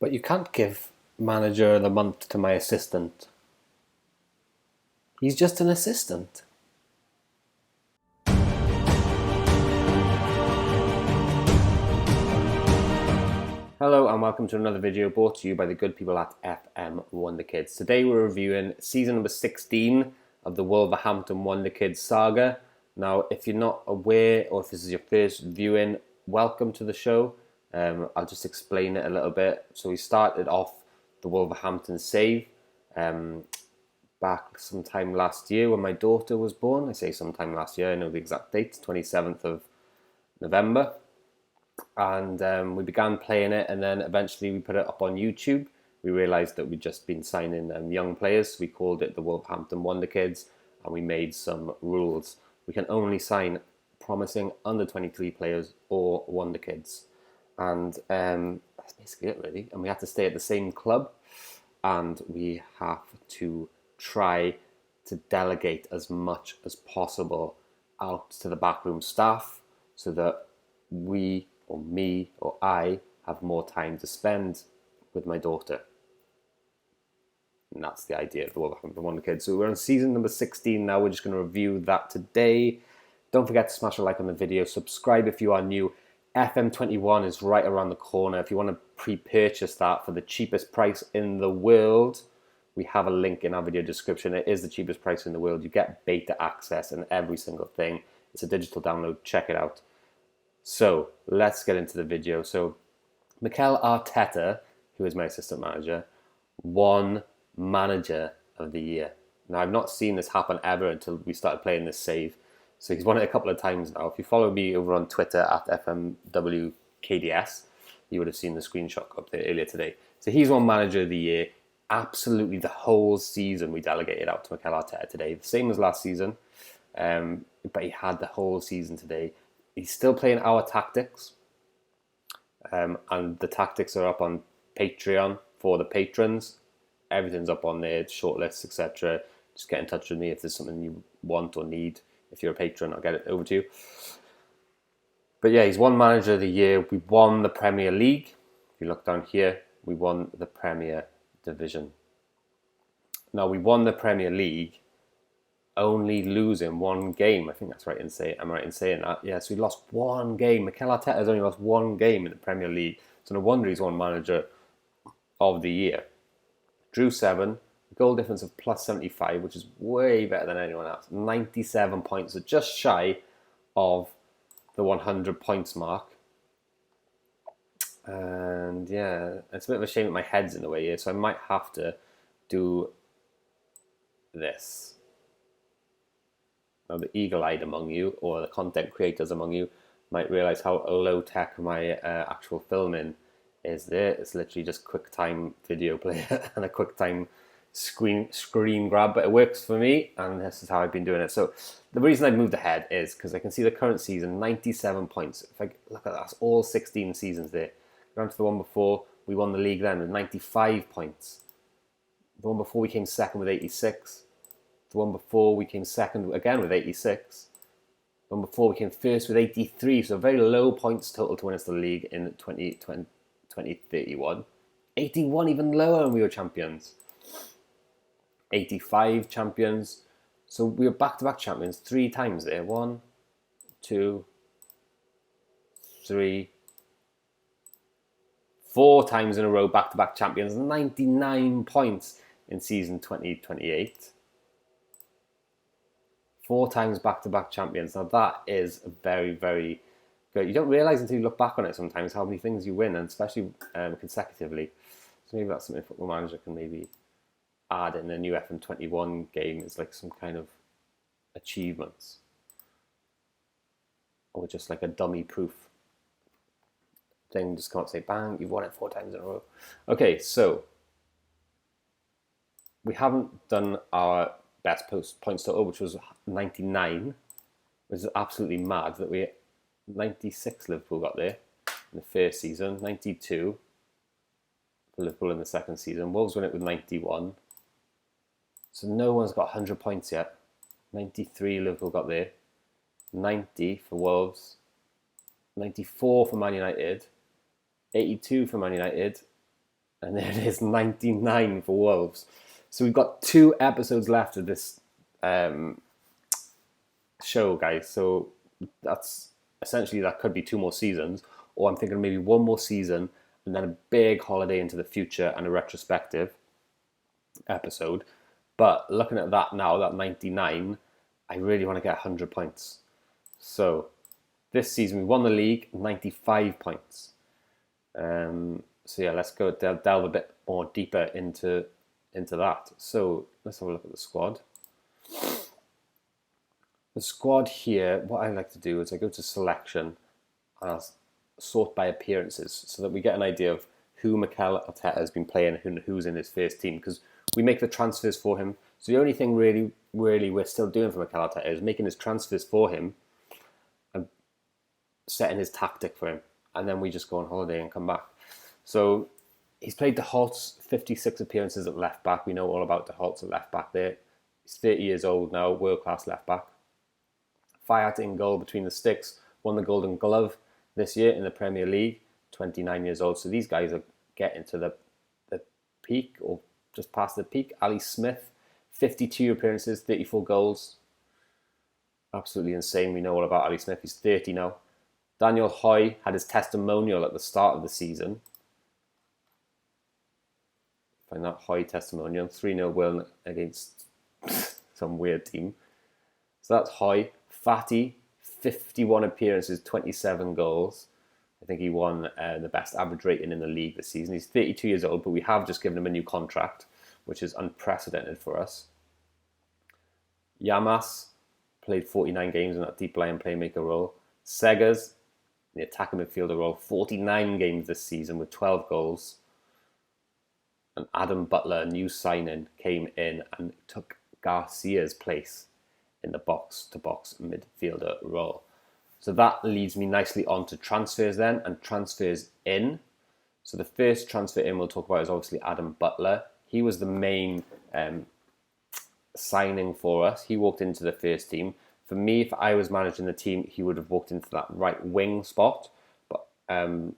But you can't give manager of the month to my assistant. He's just an assistant. Hello and welcome to another video brought to you by the good people at FM Wonderkids. Today we're reviewing season number 16 of the Wolverhampton Wonderkids saga. Now, if you're not aware or if this is your first viewing, welcome to the show. I'll just explain it a little bit. So we started off the Wolverhampton save back sometime last year when my daughter was born. I say sometime last year, I know the exact date, 27th of November. And we began playing it, and then eventually we put it up on YouTube. We realised that we'd just been signing young players. We called it the Wolverhampton Wonderkids, and we made some rules. We can only sign promising under 23 players or Wonderkids. And that's basically it, really. And we have to stay at the same club, and we have to try to delegate as much as possible out to the backroom staff so that we, or me, or I have more time to spend with my daughter. And that's the idea of the Wolverhampton Wonderkids. So we're on season number 16 now. We're just going to review that today. Don't forget to smash a like on the video. Subscribe if you are new. FM20 is right around the corner. If you want to pre-purchase that for the cheapest price in the world, we have a link in our video description. It is the cheapest price in the world. You get beta access and every single thing. It's a digital download. Check it out. So let's get into the video. So Mikel Arteta, who is my assistant manager, won Manager of the Year. Now, I've not seen this happen ever until we started playing this save. So he's won it a couple of times now. If you follow me over on Twitter at FMWKDS, you would have seen the screenshot up there earlier today. So he's won Manager of the Year. Absolutely the whole season we delegated out to Mikel Arteta today. The same as last season, but he had the whole season today. He's still playing our tactics, and the tactics are up on Patreon for the patrons. Everything's up on there, shortlists, etc. Just get in touch with me if there's something you want or need. If you're a patron, I'll get it over to you. But yeah, he's won Manager of the Year. We won the Premier League. If you look down here, we won the Premier Division. Now, we won the Premier League only losing one game. I think that's right in saying. I'm right in saying that. Yeah, so he lost one game. Mikel Arteta has only lost one game in the Premier League. So no wonder he's won Manager of the Year. Drew 7, goal difference of plus 75, which is way better than anyone else. 97 points, so just shy of the 100 points mark. And yeah, it's a bit of a shame that my head's in the way here, so I might have to do this. Now, the eagle-eyed among you, or the content creators among you, might realise how low-tech my actual filming is there. It's literally just QuickTime video player and a QuickTime screen grab, but it works for me, and this is how I've been doing it. So the reason I moved ahead is because I can see the current season, 97 points. If I look at that, that's all 16 seasons there. Go on to the one before, we won the league then with 95 points. The one before we came second with 86. The one before we came second again with 86. The one before we came first with 83. So very low points total to win us the league in 2031. 81 even lower and we were champions. 85 champions. So we were back-to-back champions 3 times there. 1, 2, 3, 4 times in a row back-to-back champions. 99 points in season 2028. 4 times back-to-back champions. Now that is very, very good. You don't realise until you look back on it sometimes how many things you win, and especially consecutively. So maybe that's something Football Manager can maybe add in a new FM21 game. It's like some kind of achievements. Or just like a dummy proof thing. Just can't say, bang, you've won it 4 times in a row. Okay, so we haven't done our best points total, which was 99, which is absolutely mad that we 96 Liverpool got there in the first season, 92 for Liverpool in the second season. Wolves won it with 91. So no one's got 100 points yet. 93 Liverpool got there, 90 for Wolves, 94 for Man United, 82 for Man United, And there it is, 99 for Wolves. So we've got 2 episodes left of this show, guys. So that's essentially, that could be 2 more seasons, or I'm thinking maybe 1 more season and then a big holiday into the future and a retrospective episode. But looking at that now, that 99, I really want to get 100 points. So this season we won the league, 95 points. So yeah, let's go delve a bit more deeper into that. So let's have a look at the squad. The squad here, what I like to do is I go to selection and I'll sort by appearances so that we get an idea of who Mikel Arteta has been playing and who's in his first team, because we make the transfers for him. So the only thing really we're still doing for Mikel Arteta is making his transfers for him and setting his tactic for him. And then we just go on holiday and come back. So he's played De Holt's 56 appearances at left back. We know all about De Holt's at left back there. He's 30 years old now, world-class left back. Fired in goal between the sticks, won the Golden Glove this year in the Premier League, 29 years old. So these guys are getting to the peak or just past the peak. Ali Smith, 52 appearances, 34 goals. Absolutely insane. We know all about Ali Smith. He's 30 now. Daniel Hoy had his testimonial at the start of the season. Find that Hoy testimonial. 3-0 win against some weird team. So that's Hoy. Fatty, 51 appearances, 27 goals. I think he won the best average rating in the league this season. He's 32 years old, but we have just given him a new contract, which is unprecedented for us. Yamas played 49 games in that deep line playmaker role. Segas, the attacking midfielder role, 49 games this season with 12 goals. And Adam Butler, a new signing, came in and took Garcia's place in the box-to-box midfielder role. So that leads me nicely on to transfers then, and transfers in. So the first transfer in we'll talk about is obviously Adam Butler. He was the main signing for us. He walked into the first team. For me, if I was managing the team, he would have walked into that right wing spot. But having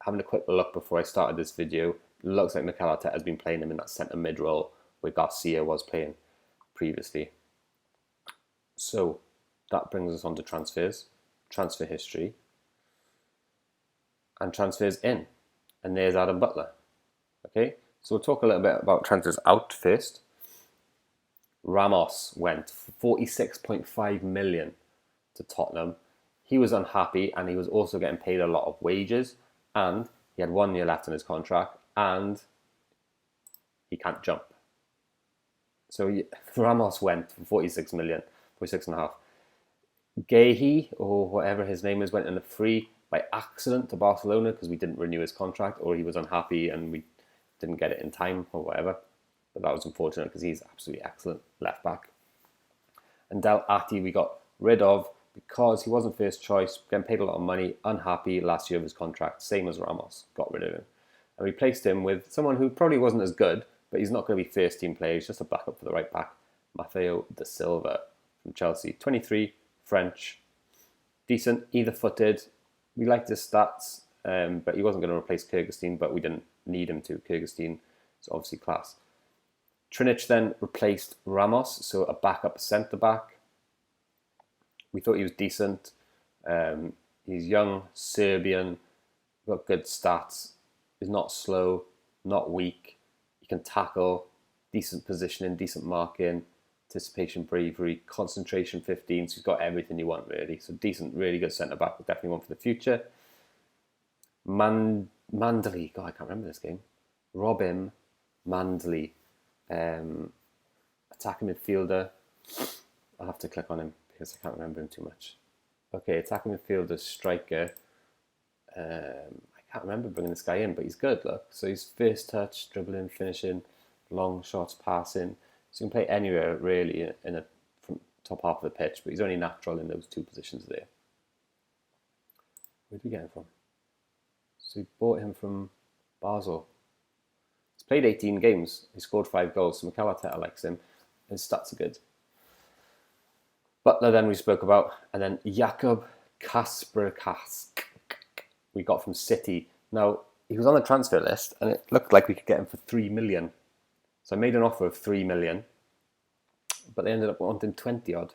a quick look before I started this video, it looks like Mikel Arteta has been playing him in that centre mid role where Garcia was playing previously. So that brings us on to transfers, transfer history, and transfers in. And there's Adam Butler. Okay, so we'll talk a little bit about transfers out first. Ramos went for 46.5 million to Tottenham. He was unhappy and he was also getting paid a lot of wages, and he had 1 year left on his contract and he can't jump. So Ramos went for 46 million. 46.5. Gehi, or whatever his name is, went in a free by accident to Barcelona because we didn't renew his contract, or he was unhappy and we didn't get it in time or whatever. But that was unfortunate because he's absolutely excellent left back. And Del Atti we got rid of because he wasn't first choice, getting paid a lot of money, unhappy last year of his contract, same as Ramos, got rid of him. And replaced him with someone who probably wasn't as good, but he's not going to be first team player, he's just a backup for the right back, Matteo Da Silva from Chelsea, 23, French, decent, either-footed. We liked his stats, but he wasn't going to replace Kyrgyzstan, but we didn't need him to. Kyrgyzstan is obviously class. Trinic then replaced Ramos, so a backup centre-back. We thought he was decent. He's young, Serbian, got good stats. He's not slow, not weak. He can tackle, decent positioning, decent marking, anticipation, bravery, concentration 15. So he's got everything you want, really. So decent, really good centre-back. We definitely want for the future. Mandley. God, I can't remember this game. Robin Mandley. Attacking midfielder. I'll have to click on him because I can't remember him too much. Okay, attacking midfielder, striker. I can't remember bringing this guy in, but he's good, look. So he's first touch, dribbling, finishing, long shots, passing. So he can play anywhere, really, in a from top half of the pitch, but he's only natural in those 2 positions there. Where did we get him from? So we bought him from Basel. He's played 18 games. He scored 5 goals, so Mikel Arteta likes him. His stats are good. Butler then we spoke about, and then Jakub Kasperkas we got from City. Now, he was on the transfer list, and it looked like we could get him for 3 million. So I made an offer of 3 million, but they ended up wanting 20 odd.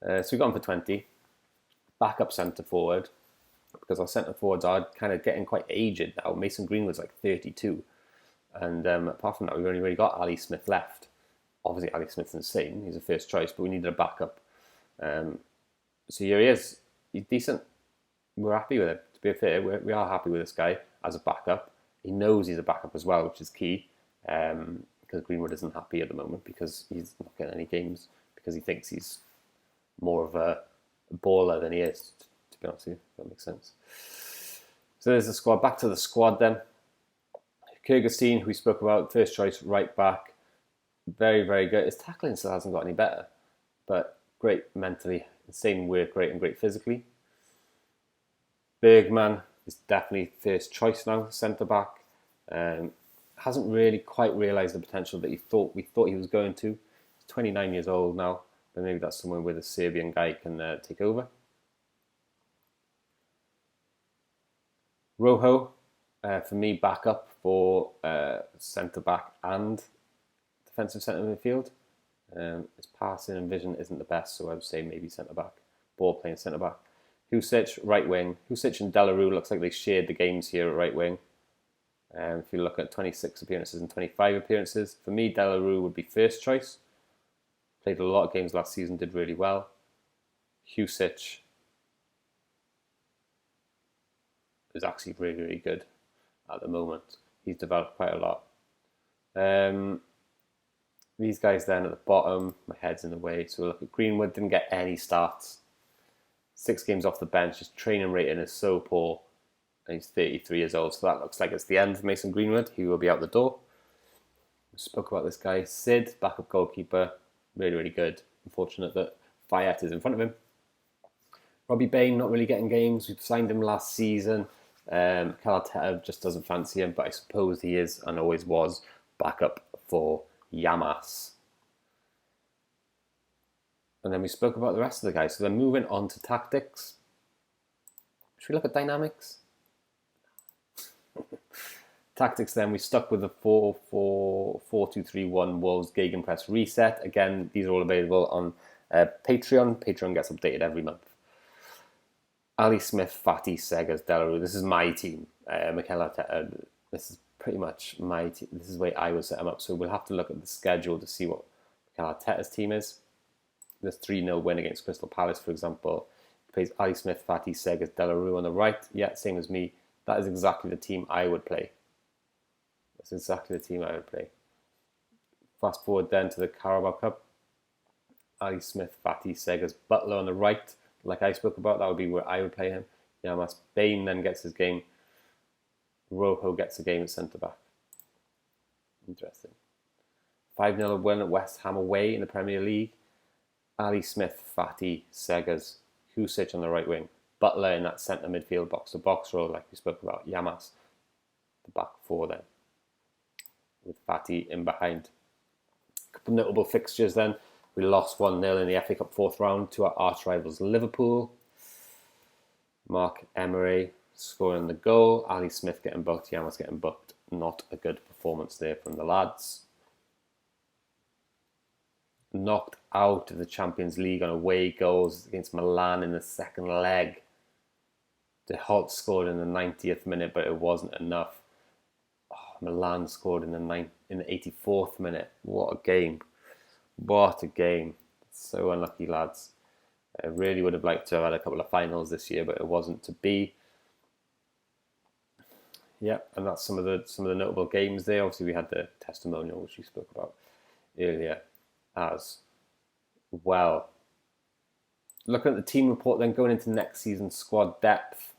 So we got him for 20. Backup centre forward, because our centre forwards are kind of getting quite aged now. Mason Greenwood's like 32. And apart from that, we've only really got Ali Smith left. Obviously, Ali Smith's insane. He's a first choice, but we needed a backup. So here he is. He's decent. We're happy with it. To be fair, we are happy with this guy as a backup. He knows he's a backup as well, which is key. Because Greenwood isn't happy at the moment because he's not getting any games because he thinks he's more of a baller than he is, to be honest with you. If that makes sense. So there's the squad. Back to the squad then. Kyrgyzstan, who we spoke about, first choice right back. Very, very good. His tackling still hasn't got any better, but great mentally. Insane work rate and great physically. Bergman is definitely first choice now, centre back. Hasn't really quite realised the potential that we thought he was going to. He's 29 years old now, but maybe that's somewhere where the Serbian guy can take over. Rojo, for me, backup for centre back and defensive centre midfield. His passing and vision isn't the best, so I would say maybe centre back. Ball playing centre back. Husic, right wing. Husic and Delarue looks like they shared the games here at right wing. If you look at 26 appearances and 25 appearances, for me, Delarue would be first choice. Played a lot of games last season, did really well. Husic is actually really, really good at the moment. He's developed quite a lot. These guys then at the bottom, my head's in the way. So we look at Greenwood, didn't get any starts. 6 games off the bench, his training rating is so poor. And he's 33 years old, so that looks like it's the end of Mason Greenwood. He will be out the door. We spoke about this guy, Sid, backup goalkeeper. Really, really good. Unfortunate that Fayette is in front of him. Robbie Bain, not really getting games. We signed him last season. Arteta just doesn't fancy him, but I suppose he is and always was backup for Yamas. And then we spoke about the rest of the guys. So then moving on to tactics. Should we look at dynamics? Tactics then, we stuck with the 4-2-3-1 Wolves Gegenpress reset. Again, these are all available on Patreon. Patreon gets updated every month. Ali Smith, Fati, Segas, Delarue. This is my team. Mikel Arteta, this is pretty much my team. This is the way I would set them up. So we'll have to look at the schedule to see what Mikel Arteta's team is. This 3-0 win against Crystal Palace, for example. He plays Ali Smith, Fati, Segas, Delarue on the right. Yeah, same as me. That is exactly the team I would play. That's exactly the team I would play. Fast forward then to the Carabao Cup. Ali Smith, Fati, Segas, Butler on the right. Like I spoke about, that would be where I would play him. Yamas Bain then gets his game. Rojo gets a game at centre-back. Interesting. 5-0 win at West Ham away in the Premier League. Ali Smith, Fati, Segas, Husic on the right wing. Butler in that centre midfield box-to-box role like we spoke about. Yamas, the back four then. With Fati in behind. A couple of notable fixtures then. We lost 1-0 in the FA Cup 4th round to our arch rivals Liverpool. Mark Emery scoring the goal. Ali Smith getting booked. Yamas getting booked. Not a good performance there from the lads. Knocked out of the Champions League on away goals against Milan in the second leg. De Holt scored in the 90th minute, but it wasn't enough. Milan scored in the 84th minute. What a game. What a game. So unlucky, lads. I really would have liked to have had a couple of finals this year, but it wasn't to be. Yeah, and that's some of the notable games there. Obviously, we had the testimonial, which we spoke about earlier as well. Looking at the team report, then going into next season's squad depth.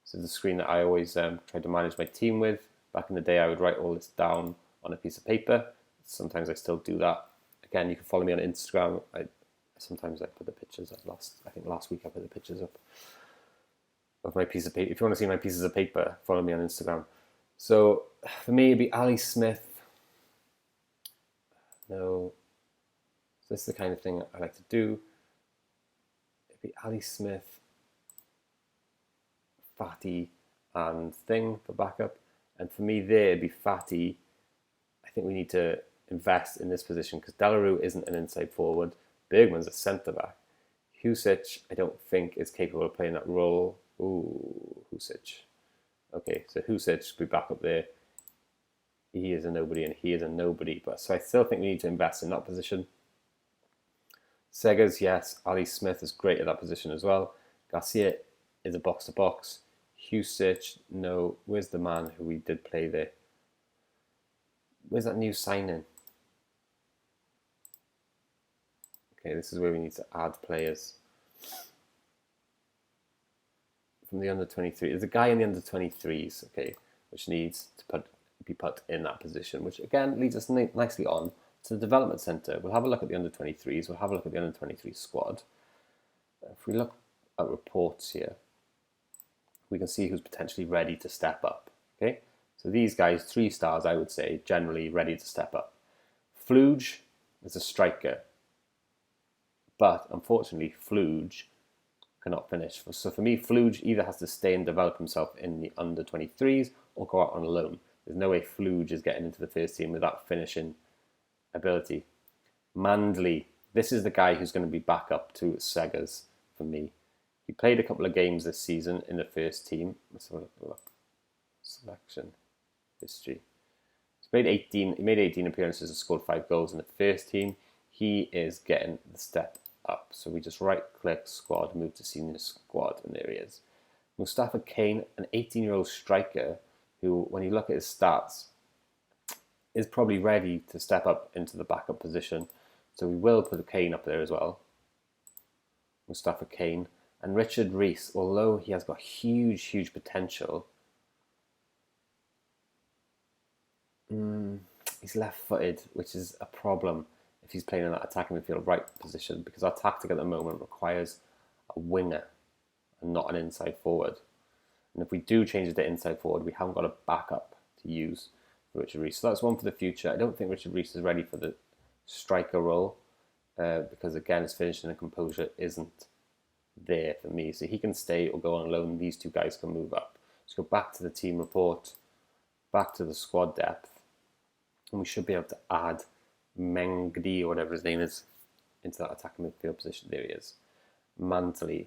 This is the screen that I always tried to manage my team with. Back in the day, I would write all this down on a piece of paper. Sometimes I still do that. Again, you can follow me on Instagram. Sometimes I put the pictures up. I think last week I put the pictures up of my piece of paper. If you want to see my pieces of paper, follow me on Instagram. So for me, it'd be Ali Smith. No, this is the kind of thing I like to do. It'd be Ali Smith, Fati, and Thing for backup. And for me there, it'd be Fatty. I think we need to invest in this position because Delarue isn't an inside forward. Bergman's a centre-back. Husic, I don't think is capable of playing that role. Ooh, Husic. Okay, so Husic will be back up there. He is a nobody and he is a nobody. But so I still think we need to invest in that position. Seggers, yes. Ali Smith is great at that position as well. Garcia is a box-to-box. Husic, no. Where's the man who we did play there? Where's that new signing? Okay, this is where we need to add players. From the under-23. There's a guy in the under-23s, okay, which needs to be put in that position, which again leads us nicely on to the development centre. We'll have a look at the under-23s. We'll have a look at the under-23 squad. If we look at reports here, we can see who's potentially ready to step up, okay? So these guys, 3 stars, I would say, generally ready to step up. Fluge is a striker, but unfortunately, Fluge cannot finish. So for me, Fluge either has to stay and develop himself in the under-23s or go out on loan. There's no way Fluge is getting into the first team without finishing ability. Mandley, this is the guy who's going to be back up to Seggers for me. He played a couple of games this season in the first team. Let's have a look. Selection history. He made 18 appearances and scored 5 goals in the first team. He is getting the step up. So we just right-click squad, move to senior squad, and there he is. Mustafa Kane, an 18-year-old striker who, when you look at his stats, is probably ready to step up into the backup position. So we will put Kane up there as well. Mustafa Kane. And Richard Rees, although he has got huge, huge potential, he's left-footed, which is a problem if he's playing in that attacking midfield right position, because our tactic at the moment requires a winger and not an inside forward. And if we do change it to inside forward, we haven't got a backup to use for Richard Rees. So that's one for the future. I don't think Richard Rees is ready for the striker role because, again, his finishing and composure isn't there for me. So he can stay or go on loan. These 2 guys can move up. Let's go back to the team report, back to the squad depth, and we should be able to add Mengdi, or whatever his name is, into that attacking midfield position. There he is. Mantley.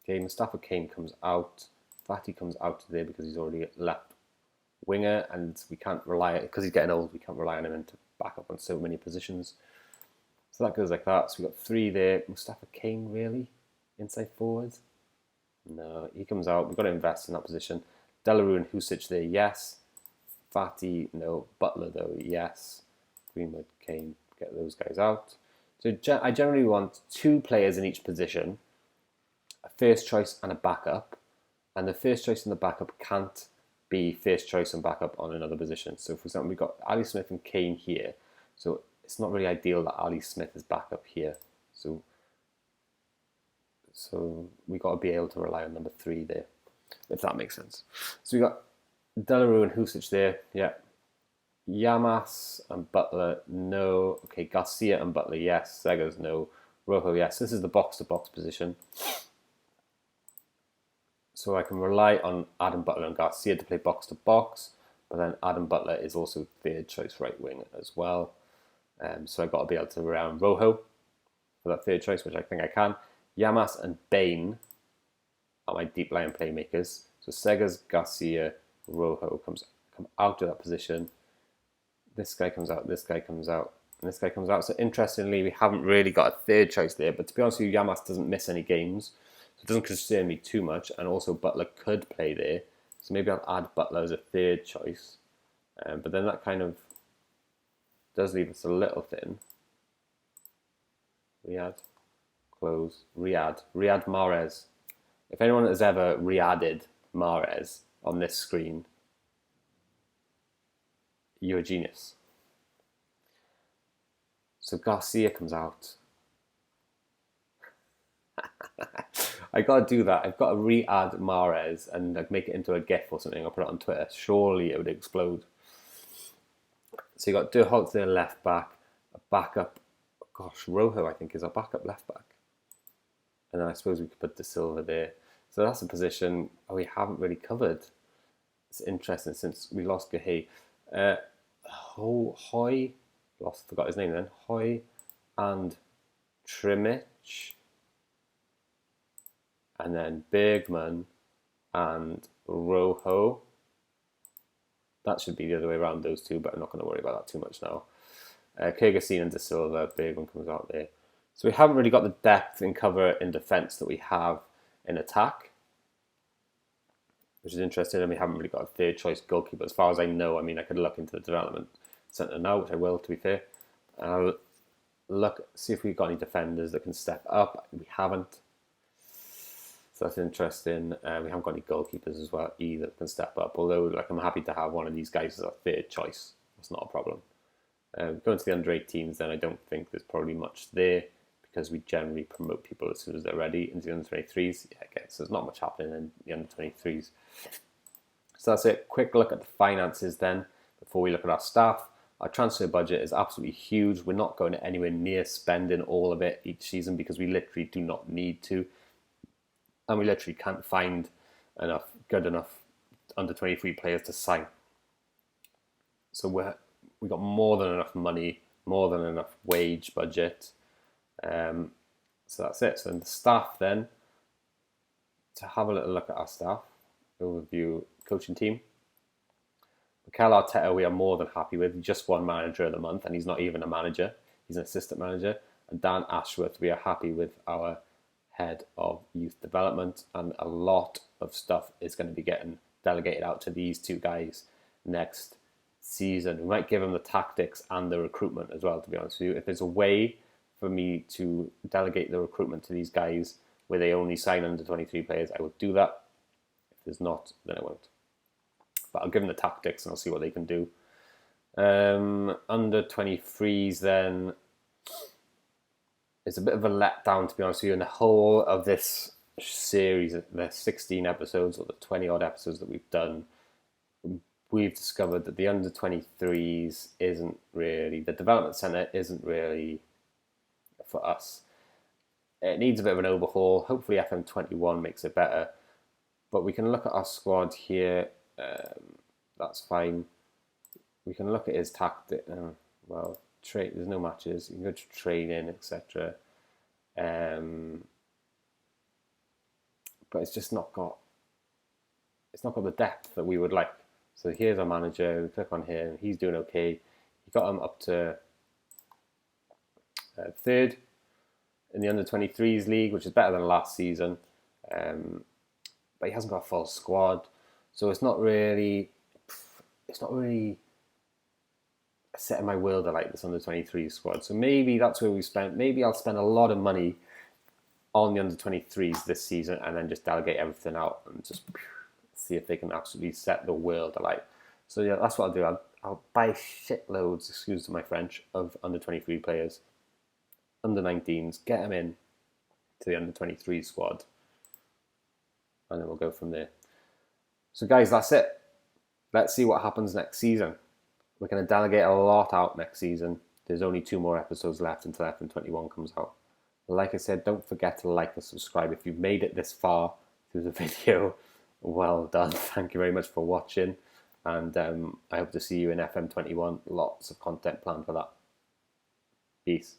Okay, Mustafa Kane comes out. Fatty comes out there because he's already left winger, and we can't rely, because he's getting old, we can't rely on him to back up on so many positions. So that goes like that. So we've got 3 there. Mustafa Kane, really? Inside forward? No, he comes out. We've got to invest in that position. Delarue and Husic there, yes. Fatty, no. Butler, though, yes. Greenwood, Kane, get those guys out. So I generally want 2 players in each position, a first choice and a backup. And the first choice and the backup can't be first choice and backup on another position. So, for example, we've got Ali Smith and Kane here. So it's not really ideal that Ali Smith is back up here. So we got to be able to rely on number 3 there, if that makes sense. So we got Delarue and Husic there, yeah. Yamas and Butler, no. Okay, Garcia and Butler, yes. Seggers, no. Rojo, yes. This is the box-to-box position. So I can rely on Adam Butler and Garcia to play box-to-box, but then Adam Butler is also 3rd choice right wing as well. So I've got to be able to rely on Rojo for that 3rd choice, which I think I can. Yamas and Bain are my deep line playmakers. So Seggers, Garcia, Rojo come out of that position. This guy comes out, this guy comes out, and this guy comes out. So interestingly, we haven't really got a 3rd choice there. But to be honest with you, Yamas doesn't miss any games. So it doesn't concern me too much. And also Butler could play there. So maybe I'll add Butler as a 3rd choice. But then that kind of does leave us a little thin. Riyadh. Close. Riyadh Mahrez. If anyone has ever Riyadhed Mahrez on this screen, you're a genius. So Garcia comes out. I got to do that. I've got to Riyadh Mahrez and make it into a GIF or something. I'll put it on Twitter. Surely it would explode. So you got De Holt there, left back, a backup. Gosh, Rojo I think is our backup left back. And then I suppose we could put De Silva there. So that's a position we haven't really covered. it's interesting since we lost Gahey. Hoy, forgot his name then. Hoy and Trimmich, and then Bergman and Rojo. That should be the other way around, those two, but I'm not going to worry about that too much now. Kyrgyzstan and De Silva, Bergman comes out there. So we haven't really got the depth in cover in defence that we have in attack, which is interesting, and we haven't really got a third choice goalkeeper. As far as I know, I mean, I could look into the development centre now, which I will, to be fair. And I'll look, see if we've got any defenders that can step up. We haven't. So that's interesting. We haven't got any goalkeepers as well either that can step up. Although, like, I'm happy to have one of these guys as a third choice. That's not a problem. Going to the under-18s, then I don't think there's probably much there because we generally promote people as soon as they're ready. Into the under-23s, yeah, okay, so there's not much happening in the under-23s. So that's it. Quick look at the finances then before we look at our staff. Our transfer budget is absolutely huge. We're not going anywhere near spending all of it each season because we literally do not need to. And we literally can't find good enough under-23 players to sign. So we got more than enough money, more than enough wage budget. So that's it. So in the staff then, to have a little look at our staff, overview coaching team. Mikel Arteta, we are more than happy with. He just won manager of the month, and he's not even a manager. He's an assistant manager. And Dan Ashworth, we are happy with our head of youth development, and a lot of stuff is going to be getting delegated out to these two guys next season. We might give them the tactics and the recruitment as well, to be honest with you. If there's a way for me to delegate the recruitment to these guys where they only sign under 23 players, I would do that. If there's not, then I won't. But I'll give them the tactics and I'll see what they can do. Under 23s then, it's a bit of a letdown, to be honest with you. In the whole of this series, the 16 episodes or the 20 odd episodes that we've done, we've discovered that the under 23s isn't really, the development centre isn't really for us. It needs a bit of an overhaul. Hopefully FM21 makes it better. But we can look at our squad here. That's fine. We can look at his tactic. There's no matches. You can go to training, etc. But it's just not got. It's not got the depth that we would like. So here's our manager. We click on him. He's doing okay. He got him up to third in the under 23s league, which is better than last season. But he hasn't got a full squad, so it's not really setting my world alight, this under 23 squad. So maybe that's where we spent. Maybe I'll spend a lot of money on the under 23s this season and then just delegate everything out and just see if they can absolutely set the world alight. So yeah, that's what I'll do. I'll buy shitloads, excuse my French, of under 23 players, under 19s, get them in to the under 23 squad, and then we'll go from there. So guys, that's it. Let's see what happens next season. We're going to delegate a lot out next season. There's only 2 more episodes left until FM21 comes out. Like I said, don't forget to like and subscribe. If you've made it this far through the video, well done. Thank you very much for watching. And I hope to see you in FM21. Lots of content planned for that. Peace.